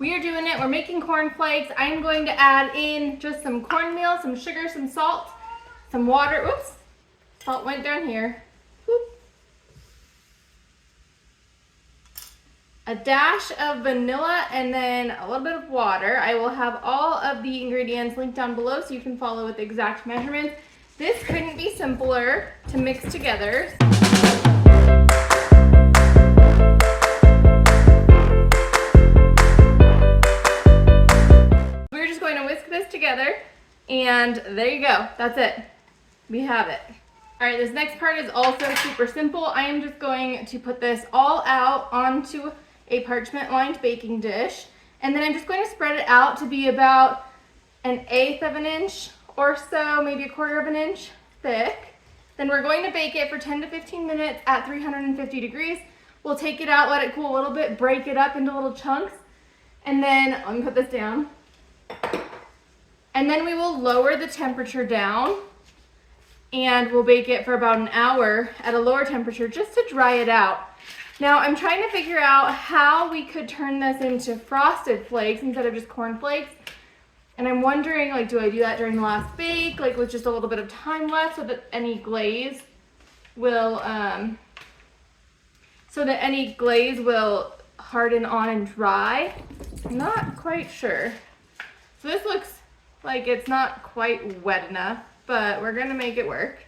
We are doing it. We're making corn flakes. I'm going to add in just some cornmeal, some sugar, some salt, some water. Whoops, salt went down here. Whoop. A dash of vanilla and then a little bit of water. I will have all of the ingredients linked down below so you can follow with the exact measurements. This couldn't be simpler to mix together. We're just going to whisk this together and there you go. That's it. We have it. All right, this next part is also super simple. I am just going to put this all out onto a parchment lined baking dish. And then I'm just going to spread it out to be about 1/8 of an inch or so, maybe 1/4 of an inch thick. Then we're going to bake it for 10 to 15 minutes at 350 degrees. We'll take it out, let it cool a little bit, break it up into little chunks. And then, let me put this down. And then we will lower the temperature down and we'll bake it for about an hour at a lower temperature just to dry it out. Now I'm trying to figure out how we could turn this into frosted flakes instead of just corn flakes. And I'm wondering, like, do I do that during the last bake, like with just a little bit of time left so that any glaze will, harden on and dry? I'm not quite sure. So this looks like it's not quite wet enough, but we're gonna make it work.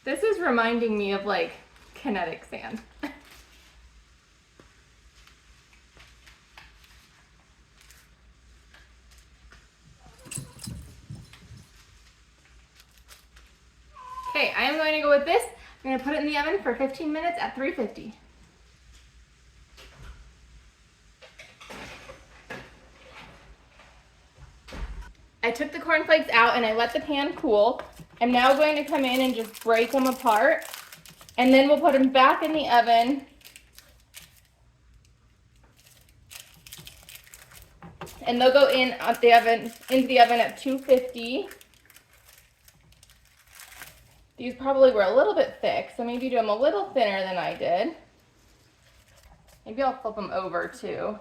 This is reminding me of like kinetic sand. Okay, I am going to go with this. I'm going to put it in the oven for 15 minutes at 350. I took the cornflakes out and I let the pan cool. I'm now going to come in and just break them apart. And then we'll put them back in the oven. And they'll go into the oven at 250. These probably were a little bit thick, so maybe do them a little thinner than I did. Maybe I'll flip them over too.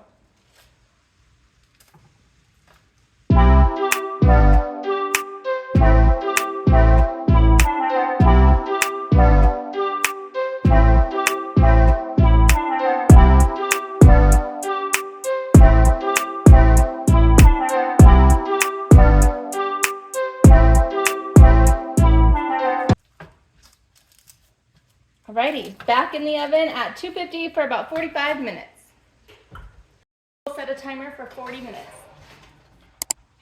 Alrighty, back in the oven at 250 for about 45 minutes. We'll set a timer for 40 minutes.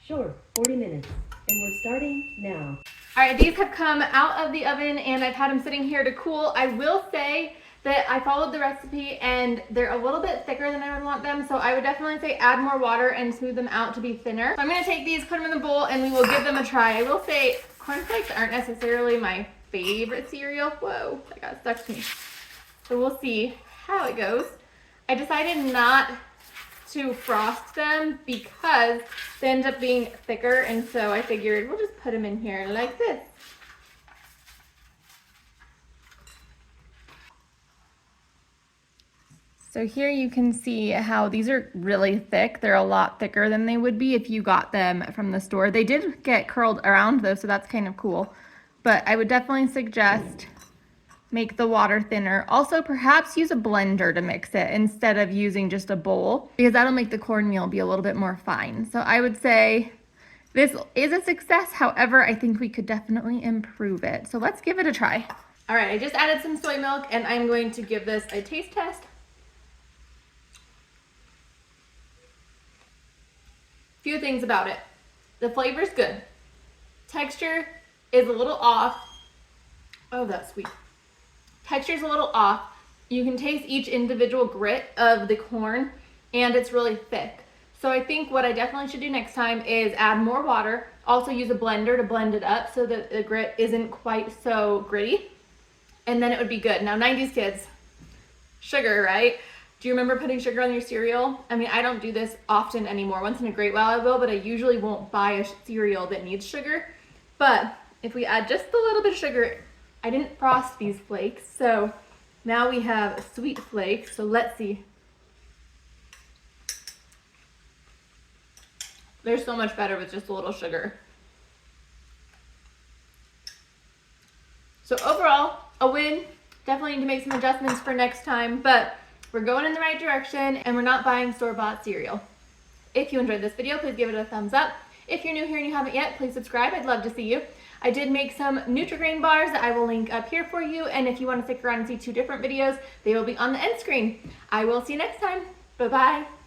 Sure, 40 minutes. And we're starting now. Alright, these have come out of the oven and I've had them sitting here to cool. I will say that I followed the recipe and they're a little bit thicker than I would want them, so I would definitely say add more water and smooth them out to be thinner. So I'm going to take these, put them in the bowl, and we will give them a try. I will say cornflakes aren't necessarily my favorite cereal. Whoa, that got stuck to me. So we'll see how it goes. I decided not to frost them because they end up being thicker, and so I figured we'll just put them in here like this. So here you can see how these are really thick. They're a lot thicker than they would be if you got them from the store. They did get curled around though, so that's kind of cool. But I would definitely suggest make the water thinner. Also, perhaps use a blender to mix it instead of using just a bowl, because that'll make the cornmeal be a little bit more fine. So I would say this is a success. However, I think we could definitely improve it. So let's give it a try. All right, I just added some soy milk and I'm going to give this a taste test. Few things about it. The flavor's good. Texture is a little off. Oh, that's sweet. Texture's a little off. You can taste each individual grit of the corn and it's really thick. So I think what I definitely should do next time is add more water. Also use a blender to blend it up so that the grit isn't quite so gritty. And then it would be good. Now 90s kids, sugar, right? Do you remember putting sugar on your cereal? I mean, I don't do this often anymore. Once in a great while I will, but I usually won't buy a cereal that needs sugar. But if we add just a little bit of sugar, I didn't frost these flakes, so Now we have sweet flakes, so let's see. They're so much better with just a little sugar. So overall, a win. Definitely need to make some adjustments for next time, but we're going in the right direction and we're not buying store-bought cereal. If you enjoyed this video, please give it a thumbs up. If you're new here and you haven't yet, please subscribe. I'd love to see you. I did make some Nutri-Grain bars that I will link up here for you, and if you want to stick around and see 2 different videos, they will be on the end screen. I will see you next time. Bye-bye.